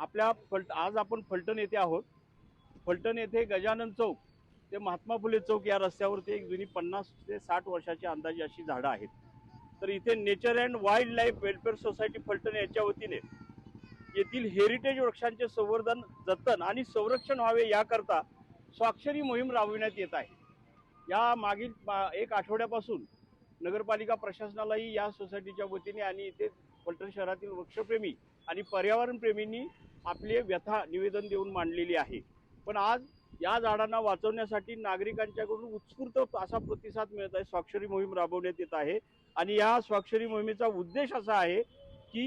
आज आपण फलटण येथे आहोत। फलटण येथे गजानन चौक ते महात्मा फुले चौक या रस्त्यावरती एक जुनी 50 ते 60 वर्षाची अंदाजे अशी झाडं आहेत। तर इथे nature and wild life welfare society Phaltan यांच्या वतीने येथील हेरिटेज वृक्षांचे संवर्धन, जतन आणि संरक्षण व्हावे याकरता स्वाक्षरी मोहीम राबविण्यात येत आहे। या मागील एक आठवड्यापासून नगरपालिका प्रशासनालाही या सोसायटीच्या वतीने आणि इथे फलटण शहरातील वृक्षप्रेमी आणि पर्यावरण प्रेमींनी आपले व्यथा निवेदन देऊन मांडलेली आहे। पण आज या झाडांना वाचवण्यासाठी नागरिकांच्याकडून उत्स्फूर्त असा प्रतिसाद मिळत आहे। स्वाक्षरी मोहीम राबवण्यात येत आहे आणि या स्वाक्षरी मोहिमेचा उद्देश असा आहे की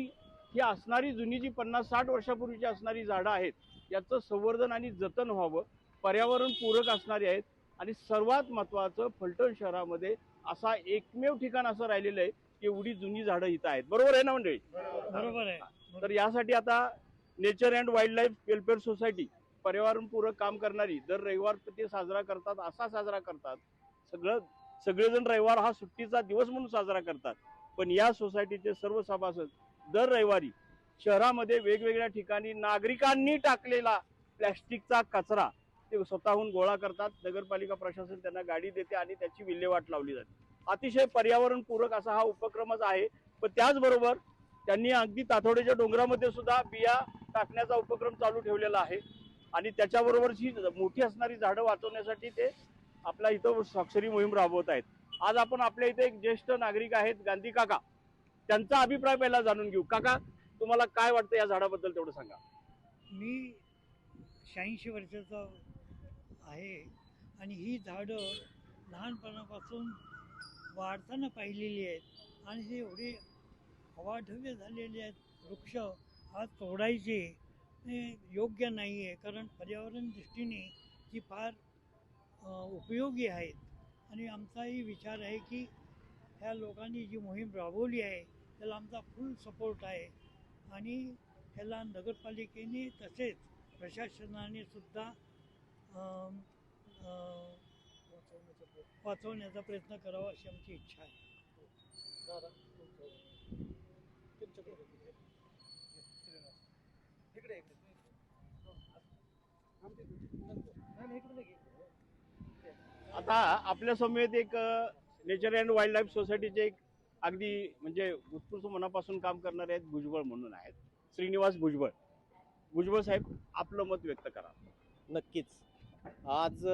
ही असणारी जुनी जी 50-60 वर्षापूर्वीची असणारी झाडं आहेत याचं संवर्धन आणि जतन व्हावं, पर्यावरण पूरक असणारी आहेत आणि सर्वात महत्त्वाचं फलटण शहरामध्ये असा एकमेव ठिकाण असं राहिलेलं आहे की एवढी जुनी झाडं इथं आहेत। बरोबर आहे ना मंडळी? बरोबर आहे। तर यासाठी आता nature and wild life welfare society पर्यावरणपूरक काम करणारी दर रविवार ते साजरा करतात, असा साजरा करतात। सगळेजण रविवार हा सुट्टीचा दिवस म्हणून साजरा करतात। पण या सोसायटीचे सर्व सभासद दर रविवारी शहरामध्ये वेगवेगळ्या ठिकाणी नागरिकांनी टाकलेला प्लॅस्टिकचा कचरा ते स्वतःहून गोळा करतात। नगरपालिका प्रशासन त्यांना गाडी देते आणि त्याची विल्हेवाट लावली जाते। अतिशय पर्यावरणपूरक असा हा उपक्रमच आहे। पण त्याचबरोबर त्यांनी अगदी तातोड्याच्या डोंगरामध्ये सुद्धा बिया टाकण्याचा उपक्रम चालू ठेवलेला आहे आणि त्याच्याबरोबरची मोठी असणारी झाडं वाचवण्यासाठी ते आपल्या इथं स्वाक्षरी मोहीम राबवत आहेत। आज आपण आपल्या इथे एक ज्येष्ठ नागरिक आहेत गांधी काका, त्यांचा अभिप्राय पहिला जाणून घेऊ। काका, तुम्हाला काय वाटतं या झाडाबद्दल तेवढं सांगा। मी 86 वर्षाचा आहे आणि ही झाडं लहानपणापासून वाढताना पाहिलेली आहेत आणि ही एवढी अवाढव्य झालेली आहेत। वृक्ष आज तोडायचे हे योग्य नाही आहे, कारण पर्यावरण दृष्टीने ती फार उपयोगी आहेत आणि आमचाही विचार आहे की ह्या लोकांनी जी मोहीम राबवली आहे त्याला आमचा फुल सपोर्ट आहे आणि ह्याला नगरपालिकेने तसेच प्रशासनाने सुद्धा वाचवण्याचा प्रयत्न करावा अशी आमची इच्छा आहे। आता आपल्या समवेत एक नेचर अँड वाईल्ड लाईफ सोसायटीचे एक अगदी म्हणजे उत्कृष्ट मनापासून काम करणारे आहेत, भुजबळ म्हणून आहेत, श्रीनिवास भुजबळ। भुजबळ साहेब, आपलं मत व्यक्त करा। नक्कीच। आज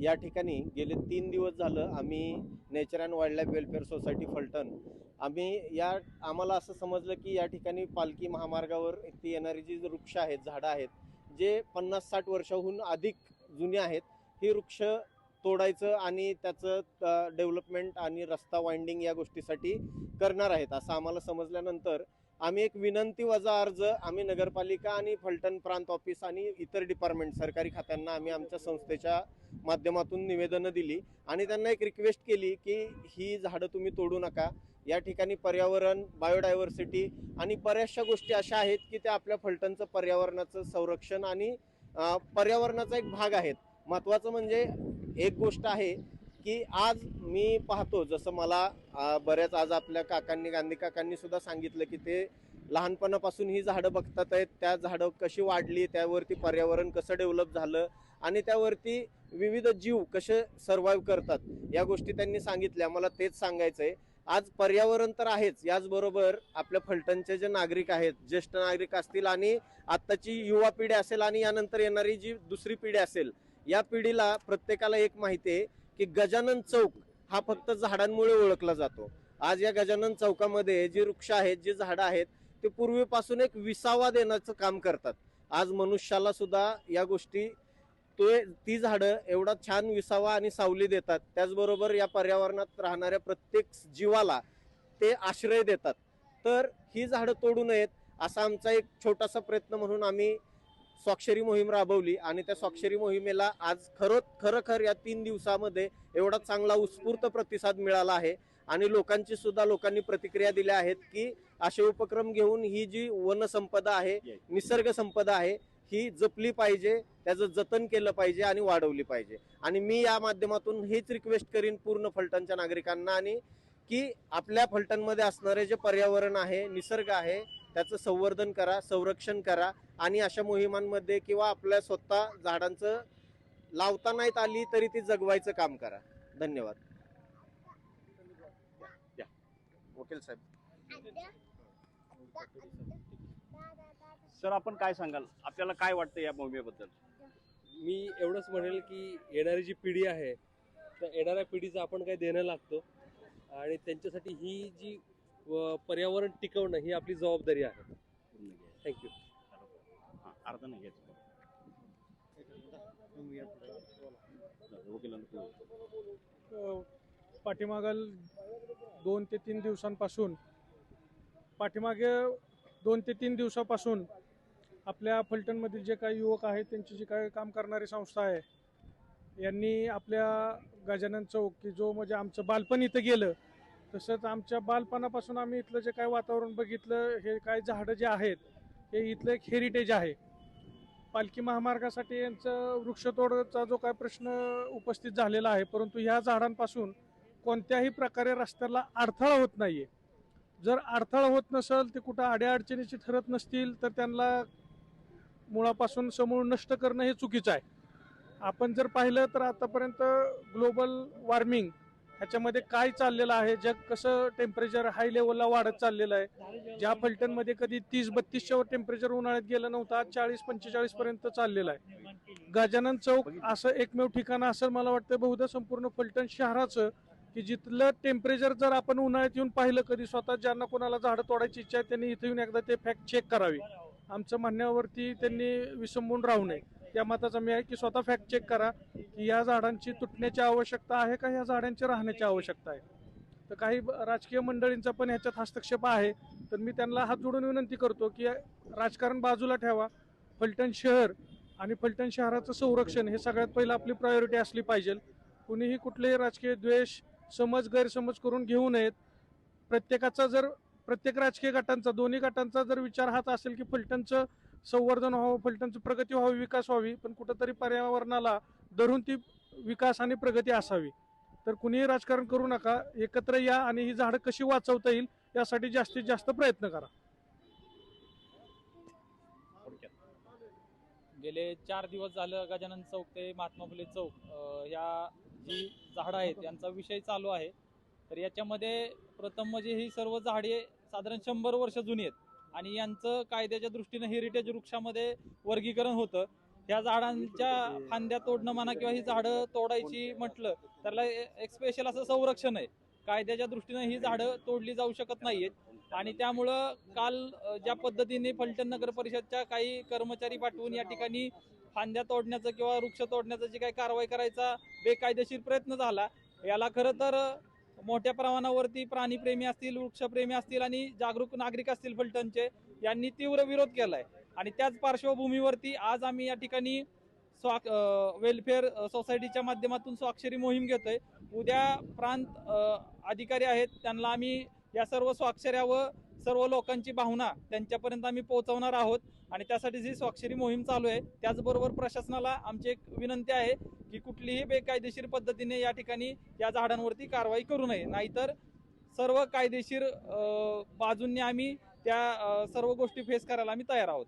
या ठिकाणी गेले 3 दिवस झालं आम्ही nature and wild life welfare society Phaltan आम्हाला असं समजलं की या ठिकाणी पालखी महामार्गावर ती येणारी जी वृक्ष आहेत, झाडं आहेत, जे 50-60 वर्षाहून अधिक जुने आहेत, ही वृक्ष तोडायचं आणि त्याचं डेव्हलपमेंट आणि रस्ता वाइंडिंग या गोष्टीसाठी करणार आहेत असं आम्हाला समजल्यानंतर आम्ही एक विनंती वजा अर्ज आम्ही नगरपालिका आणि फलटण प्रांत ऑफिस आणि इतर डिपार्टमेंट सरकारी खात्यांना आम्ही आमच्या संस्थेच्या माध्यमातून निवेदनं दिली आणि त्यांना एक रिक्वेस्ट केली की ही झाडं तुम्ही तोडू नका। या ठिकाणी पर्यावरण, बायोडायव्हर्सिटी आणि बऱ्याचशा गोष्टी अशा आहेत की त्या आपल्या फलटणचं पर्यावरणाचं संरक्षण आणि पर्यावरणाचा एक भाग आहेत। महत्त्वाचं म्हणजे एक गोष्ट आहे की आज मी पाहतो, जसं मला बऱ्याच आज आपल्या काकांनी, गांधी काकांनी सुद्धा सांगितलं की ते लहानपणापासून ही झाडं बघतात आहेत, त्या झाडं कशी वाढली, त्यावरती पर्यावरण कसं डेव्हलप झालं आणि त्यावरती विविध जीव कसे सर्व्हाइव्ह करतात या गोष्टी त्यांनी सांगितल्या। मला तेच सांगायचं आहे, आज पर्यावरण तर आहेच, याचबरोबर आपल्या फलटणचे जे नागरिक आहेत, ज्येष्ठ नागरिक असतील आणि आत्ताची युवा पिढी असेल आणि यानंतर येणारी जी दुसरी पिढी असेल, या पिढीला प्रत्येकाला एक माहिती आहे की गजानन चौक हा फक्त झाडांमुळे ओळखला जातो। आज या गजानन चौकामध्ये जी वृक्ष आहेत, जी झाडं आहेत, ते पूर्वीपासून एक विसावा देण्याचं काम करतात। आज मनुष्याला सुद्धा या गोष्टी ती झाडं एवढा छान विसावा आणि सावली देतात, त्याचबरोबर या पर्यावरणात राहणाऱ्या प्रत्येक जीवाला ते आश्रय देतात। तर ही झाडं तोडू नयेत असा आमचा एक छोटासा प्रयत्न म्हणून आम्ही स्वाक्षरी मोहीम राबवली आणि त्या स्वाक्षरी मोहिमेला आज खरोखर या 3 दिवसामध्ये एवढा चांगला उत्स्फूर्त प्रतिसाद मिळाला आहे आणि लोकांनी प्रतिक्रिया दिल्या आहेत की असे उपक्रम घेऊन ही जी वनसंपदा आहे, निसर्ग संपदा आहे, ही जपली पाहिजे, त्याचं जतन केलं पाहिजे आणि वाढवली पाहिजे। आणि मी या माध्यमातून हेच रिक्वेस्ट करीन पूर्ण फलटणच्या नागरिकांना आणि की आपल्या फलटणमध्ये असणारे जे पर्यावरण आहे, निसर्ग आहे, त्याचं संवर्धन करा, संरक्षण करा आणि अशा मोहिमांमध्ये किंवा आपल्या स्वतः झाडांचं लावता नाहीत आली तरी ती जगवायचं काम करा. धन्यवाद. वकील साहेब. सर, आपण काय सांगाल, आपल्याला काय वाटतं या मोहिमेबद्दल? मी एवढंच म्हणेल की येणारी जी पिढी आहे त्या येणाऱ्या पिढीचं आपण काही देणं लागतो आणि त्यांच्यासाठी ही जी पर्यावरण टिकवणं ही आपली जबाबदारी आहे. थँक्यू. अर्ध नाही घ्यायचं. पाठीमागील 2 ते 3 दिवसांपासून आपल्या फलटणमधील जे काही युवक आहेत त्यांची जी काही काम करणारी संस्था आहे यांनी आपल्या गजानन चौक की जो म्हणजे आमचं बालपण इथं गेलं, तसंच आमच्या बालपणापासून आम्ही इथलं जे काही वातावरण बघितलं, हे काही झाडं जे आहेत हे इथलं एक हेरिटेज आहे. पालखी महामार्गासाठी यांचं वृक्षतोडचा जो काय प्रश्न उपस्थित झालेला आहे, परंतु ह्या झाडांपासून कोणत्याही प्रकारे रस्त्याला अडथळा होत नाहीये. जर अडथळा होत नसेल, ते कुठं अडचणीची ठरत नसतील तर त्यांना मुळापासून समूळ नष्ट करणं हे चुकीचं आहे. आपण जर पाहिलं तर आतापर्यंत ग्लोबल वॉर्मिंग ह्याच्यामध्ये काय चाललेलं आहे, जग कसं टेम्परेचर हाय लेवलला वाढत चाललेलं आहे. ज्या फलटणमध्ये कधी 30-32च्या वर टेम्परेचर उन्हाळ्यात गेलं नव्हतं, आज 40-45 पर्यंत चाललेलं आहे. गजानन चौक असं एकमेव ठिकाण असं मला वाटतं बहुधा संपूर्ण फलटण शहराचं की जिथलं टेम्परेचर जर आपण उन्हाळ्यात येऊन पाहिलं, कधी स्वतः ज्यांना कोणाला झाडं तोडायची इच्छा आहे त्यांनी इथे येऊन एकदा ते फॅक्ट चेक करावी. आमचं म्हणण्यावरती त्यांनी विसंबून राहू नये. त्या मताचा मी आहे की स्वतः फॅक्ट चेक करा की या झाडांची तुटण्याची आवश्यकता आहे का, या झाडांची राहण्याची आवश्यकता आहे. तर काही राजकीय मंडळींचा पण ह्याच्यात हस्तक्षेप आहे, तर मी त्यांना हात जोडून विनंती करतो की राजकारण बाजूला ठेवा. फलटण शहर आणि फलटण शहराचं संरक्षण हे सगळ्यात पहिलं आपली प्रायोरिटी असली पाहिजे. कुणीही कुठलेही राजकीय द्वेष, समज, गैरसमज करून घेऊ नयेत. प्रत्येक राजकीय गटांचा, दोन्ही गटांचा जर विचार हाच असेल की फलटणचं संवर्धन व्हावं, फलटणची प्रगती व्हावी, विकास व्हावी, पण कुठंतरी पर्यावरणाला धरून ती विकास आणि प्रगती असावी, तर कुणीही राजकारण करू नका. एकत्र या आणि ही झाडं कशी वाचवता येईल यासाठी जास्तीत जास्त प्रयत्न करा. गेले 4 दिवस झालं गजानन चौक ते महात्मा फुले चौक या जी झाडं आहेत यांचा विषय चालू आहे. तर याच्यामध्ये प्रथम म्हणजे ही सर्व झाडे साधारण 100 वर्ष जुनी आहेत आणि यांचं कायद्याच्या दृष्टीने हेरिटेज वृक्षामध्ये वर्गीकरण होतं. ह्या झाडांच्या फांद्या तोडणं म्हणा किंवा ही झाडं तोडायची म्हटलं तर एक स्पेशल असं संरक्षण आहे. कायद्याच्या दृष्टीने ही झाडं तोडली जाऊ शकत नाहीयेत आणि त्यामुळं काल ज्या पद्धतीने फलटण नगर परिषदच्या काही कर्मचारी पाठवून या ठिकाणी फांद्या तोडण्याचं किंवा वृक्ष तोडण्याचं जी काही कारवाई करायचा बेकायदेशीर प्रयत्न झाला, याला खरं तर मोठ्या प्रमाणावरती प्राणीप्रेमी असतील, वृक्षप्रेमी असतील आणि जागरूक नागरिक असतील फलटणचे, यांनी तीव्र विरोध केलाय. आणि त्याच पार्श्वभूमीवरती आज आम्ही या ठिकाणी वेलफेअर सोसायटीच्या माध्यमातून स्वाक्षरी मोहीम घेतोय. उद्या प्रांत अधिकारी आहेत त्यांना आम्ही या सर्व स्वाक्षऱ्या व सर्व लोकांची भावना त्यांच्यापर्यंत आम्ही पोहोचवणार आहोत आणि त्यासाठी जी स्वाक्षरी मोहीम चालू आहे. त्याचबरोबर प्रशासनाला आमची एक विनंती आहे की कुठलीही बेकायदेशीर पद्धतीने या ठिकाणी या झाडांवरती कारवाई करू नये, नाहीतर सर्व कायदेशीर बाजूंनी आम्ही त्या सर्व गोष्टी फेस करायला आम्ही तयार आहोत.